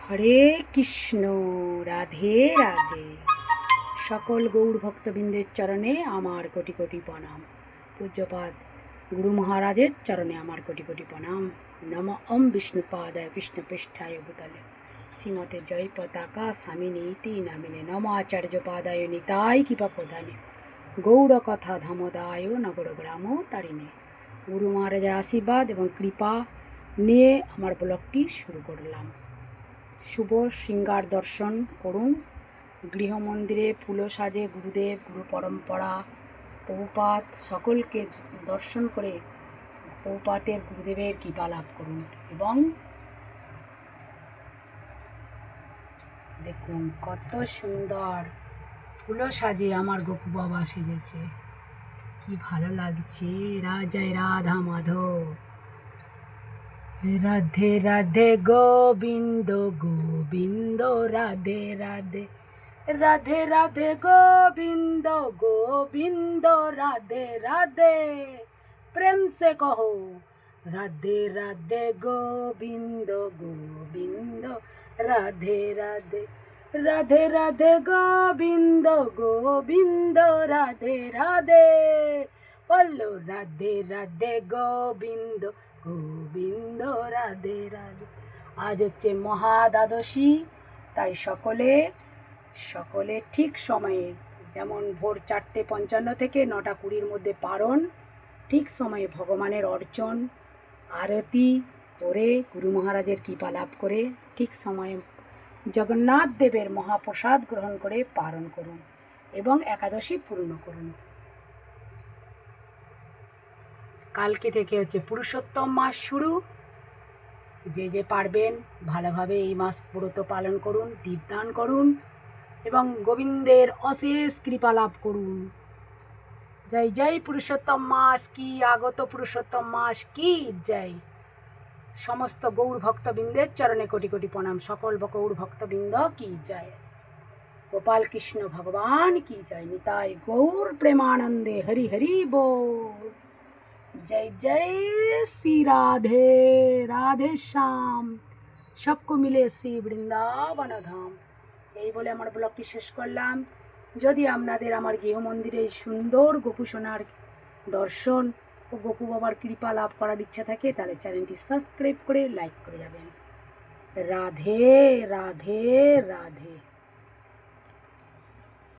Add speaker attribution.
Speaker 1: হরে কৃষ্ণ। রাধে রাধে। সকল গৌর ভক্তবৃন্দের চরণে আমার কোটি কোটি প্রণাম। পূজ্যপাদ গুরু মহারাজের চরণে আমার কোটি কোটি প্রণাম। নম ওম বিষ্ণুপাদায় কৃষ্ণপৃষ্ঠায় ভূতলে শ্রীমতে জয় পতাকা স্বামিনীতি নামিনে নমাচার্য পাদায় নিতাই কৃপা প্রদানে গৌর কথা ধামদায় নগর গ্রাম তারিণে। গুরু মহারাজের আশীর্বাদ এবং কৃপা নিয়ে আমার ব্লগটি শুরু করলাম। শুভ শৃঙ্গার দর্শন করুন। গৃহমন্দিরে ফুলো সাজে গুরুদেব, গুরু পরম্পরা, প্রভুপাদ সকলকে দর্শন করে প্রভুপাতের গুরুদেবের কৃপা লাভ করুন। এবং দেখুন কত সুন্দর ফুলো সাজে আমার গোপু বাবা সেজেছে, কি ভালো লাগছে। রাজায় রাধা মাধব, রাধে রাধে গোবিন্দ গোবিন্দ রাধে রাধে, রাধে রাধে গোবিন্দ গোবিন্দ রাধে রাধে। প্রেম সে কहो রাধে রাধে গোবিন্দ গোবিন্দ রাধে রাধে, রাধে রাধে গোবিন্দ গোবিন্দ রাধে রাধে। বলো রাধে রাধে গোবিন্দ গোবিন্দ রাধে রাধে। আজ হচ্ছে মহা দ্বাদশী, তাই সকলে ঠিক সময়ে, যেমন ভোর 4:55 থেকে 9:20 মধ্যে পারণ, ঠিক সময়ে ভগবানের অর্চন আরতি করে গুরু মহারাজের কৃপা লাভ করে ঠিক সময়ে জগন্নাথ দেবের মহাপ্রসাদ গ্রহণ করে পারণ করুন এবং একাদশী পূর্ণ করুন। কালকে থেকে হচ্ছে পুরুষোত্তম মাস শুরু। যে পারবেন ভালোভাবে এই মাস ব্রত পালন করুন, দীপদান করুন এবং গোবিন্দের অশেষ কৃপা লাভ করুন। জয় জয় পুরুষোত্তম মাস কি, আগত পুরুষোত্তম মাস কি জয়। সমস্ত গৌর ভক্তবৃন্দের চরণে কোটি কোটি প্রণাম। সকল গৌর ভক্তবৃন্দ কি জয়। গোপাল কৃষ্ণ ভগবান কি জয়। নিতাই গৌর প্রেমানন্দে হরি হরি बोल। जय जय श्री राधे राधे श्याम। सबको मिले श्री বৃন্দাবন ধাম। এই বলে আমার ব্লগটি শেষ করলাম। যদি আপনাদের আমার গৃহমন্দিরে সুন্দর গোপু সোনার দর্শন ও গোপু বাবার কৃপা লাভ করার ইচ্ছা থাকে তাহলে চ্যানেলটি সাবস্ক্রাইব করে লাইক করে যাবেন। রাধে রাধে রাধে।